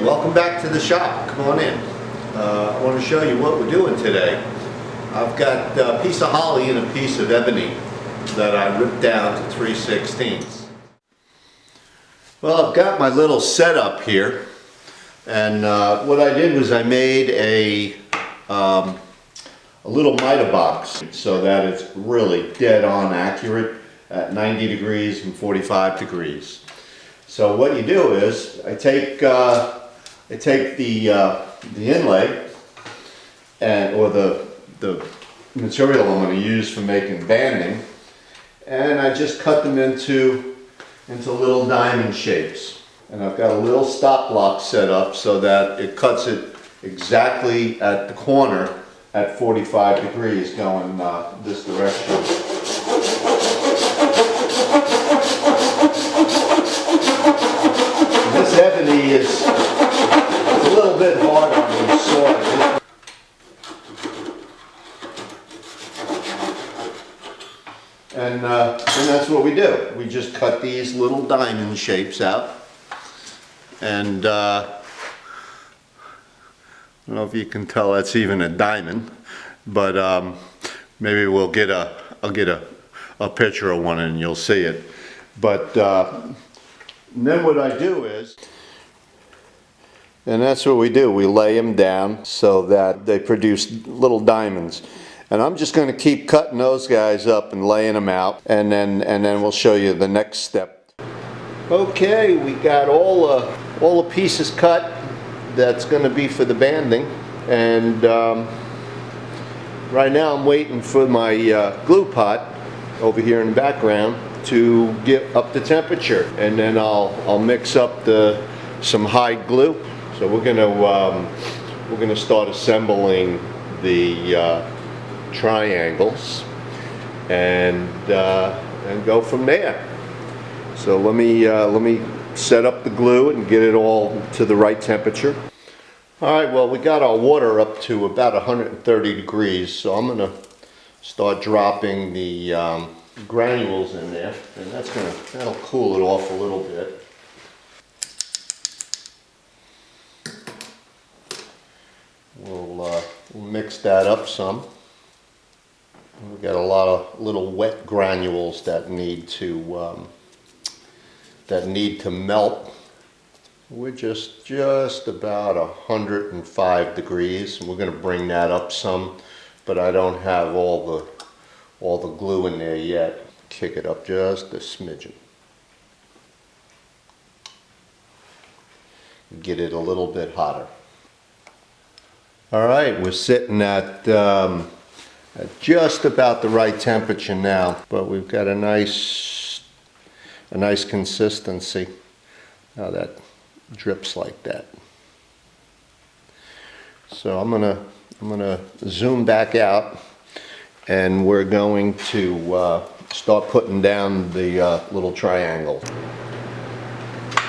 welcome back to the shop. Come on in. I want to show you what we're doing today. I've got a piece of holly and a piece of ebony that I ripped down to 3/16. Well, I've got my little setup here, and what I did was I made a little miter box so that it's really dead on accurate at 90 degrees and 45 degrees. So what you do is I take the inlay or the material I'm going to use for making banding, and I just cut them into little diamond shapes. And I've got a little stop block set up so that it cuts it exactly at the corner at 45 degrees going this direction. This ebony is a little bit hard on the sword. And that's what we do. We just cut these little diamond shapes out. And I don't know if you can tell that's even a diamond, but maybe I'll get a picture of one and you'll see it. But then what I do is, and that's what we do, we lay them down so that they produce little diamonds. And I'm just going to keep cutting those guys up and laying them out, and then we'll show you the next step. Okay, we got all the pieces cut. That's going to be for the banding, and right now I'm waiting for my glue pot over here in the background to get up to temperature, and then I'll mix up some hide glue. So we're gonna start assembling the triangles and go from there. So let me set up the glue and get it all to the right temperature. All right, well, we got our water up to about 130 degrees, so I'm gonna start dropping the granules in there, and that'll cool it off a little bit. We'll mix that up some. We've got a lot of little wet granules that need to melt. We're just about 105 degrees, and we're going to bring that up some, but I don't have all the glue in there yet. Kick it up just a smidgen. Get it a little bit hotter. All right, we're sitting at just about the right temperature now, but we've got a nice consistency. Now that drips like that. So I'm gonna zoom back out, and we're going to start putting down the little triangle.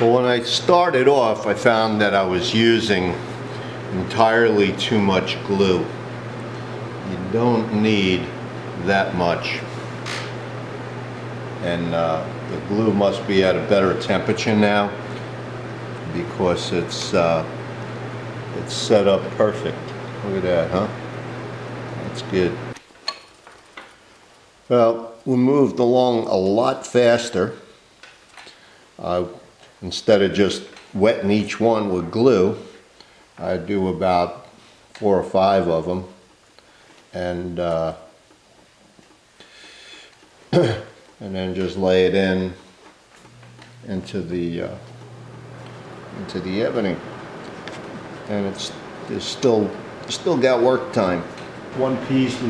Well, when I started off, I found that I was using entirely too much glue. You don't need that much, and the glue must be at a better temperature now because it's set up perfect. Look at that, huh? That's good. Well, we moved along a lot faster. Instead of just wetting each one with glue, I do about 4 or 5 of them, and and then just lay it into the ebony, and it's still got work time. One piece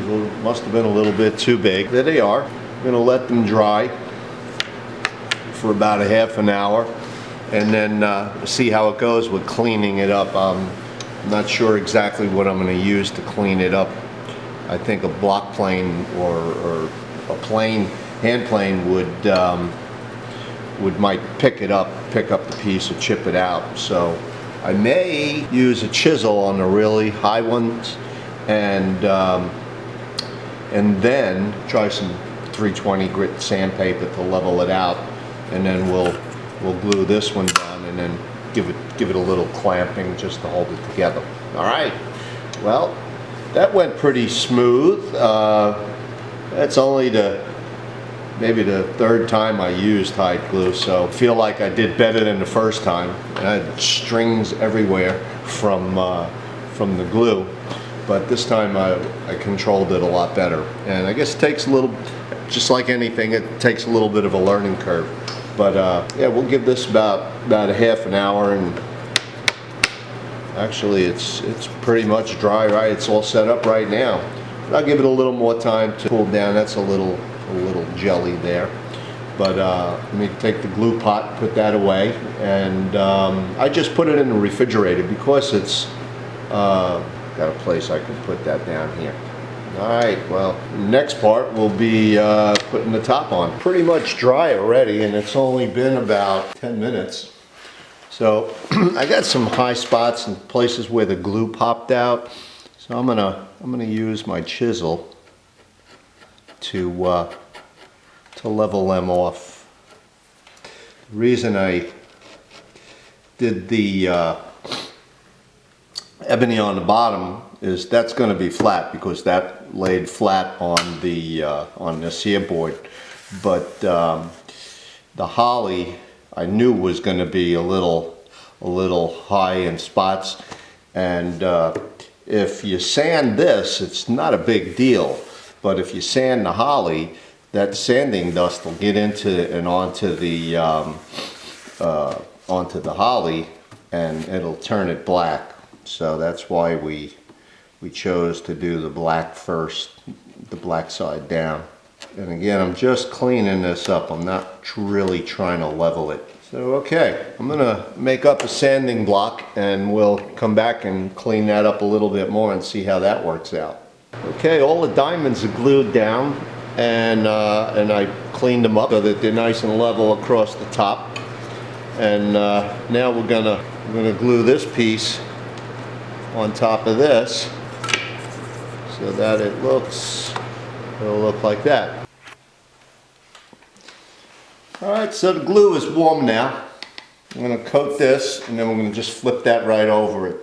must have been a little bit too big. There they are. I'm going to let them dry for about a half an hour, and then see how it goes with cleaning it up. I'm not sure exactly what I'm going to use to clean it up. I think a block plane or a plane, hand plane might pick up the piece or chip it out. So I may use a chisel on the really high ones, and then try some 320 grit sandpaper to level it out, and then we'll glue this one down, and then give it a little clamping just to hold it together. All right. Well, that went pretty smooth. That's only maybe the third time I used hide glue, so I feel like I did better than the first time. And I had strings everywhere from the glue, but this time I controlled it a lot better. And I guess it takes a little, just like anything, it takes a little bit of a learning curve. But yeah, we'll give this about a half an hour, and actually it's pretty much dry, right? It's all set up right now. But I'll give it a little more time to cool down. That's a little jelly there. But let me take the glue pot, put that away, and I just put it in the refrigerator because it's got a place I can put that down here. Alright, well, next part will be putting the top on. Pretty much dry already, and it's only been about 10 minutes. So I got some high spots and places where the glue popped out. So I'm gonna use my chisel to level them off. The reason I did the ebony on the bottom is that's going to be flat because that laid flat on this here board. But the holly I knew was going to be a little high in spots, and if you sand this, it's not a big deal. But if you sand the holly, that sanding dust will get into and onto the holly, and it'll turn it black. So that's why we chose to do the black first, the black side down. And again, I'm just cleaning this up. I'm not really trying to level it. So okay, I'm gonna make up a sanding block, and we'll come back and clean that up a little bit more and see how that works out. Okay, all the diamonds are glued down, and I cleaned them up so that they're nice and level across the top. And now we're gonna glue this piece on top of this so that it'll look like that. Alright, so the glue is warm now. I'm going to coat this, and then we're going to just flip that right over it.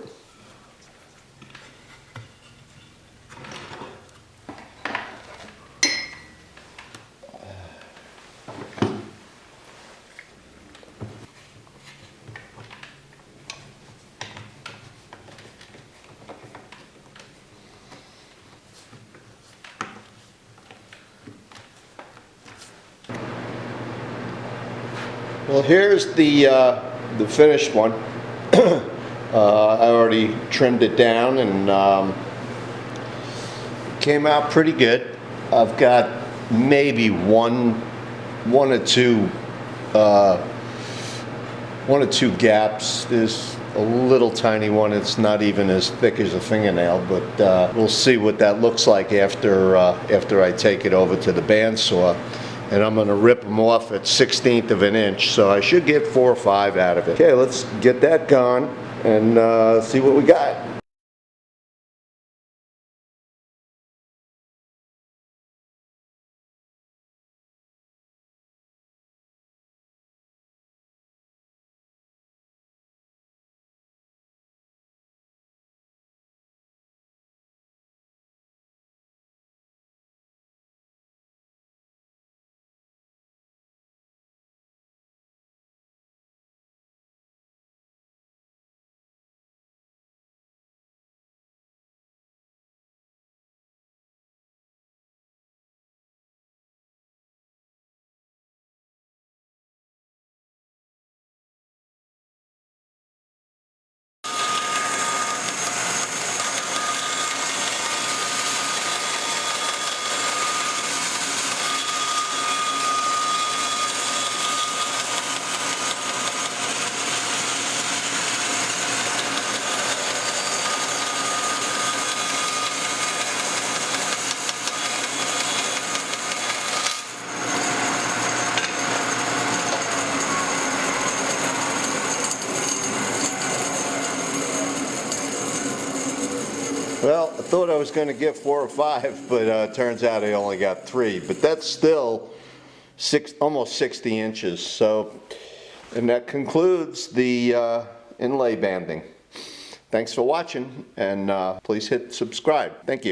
Well, here's the finished one. I already trimmed it down, and came out pretty good. I've got maybe one or two gaps. There's a little tiny one. It's not even as thick as a fingernail, but we'll see what that looks like after I take it over to the bandsaw. And I'm going to rip them off at 1/16 of an inch, so I should get 4 or 5 out of it. Okay, let's get that gone and see what we got. Well, I thought I was going to get 4 or 5, but turns out I only got 3. But that's still almost 60 inches. So, and that concludes the inlay banding. Thanks for watching, and please hit subscribe. Thank you.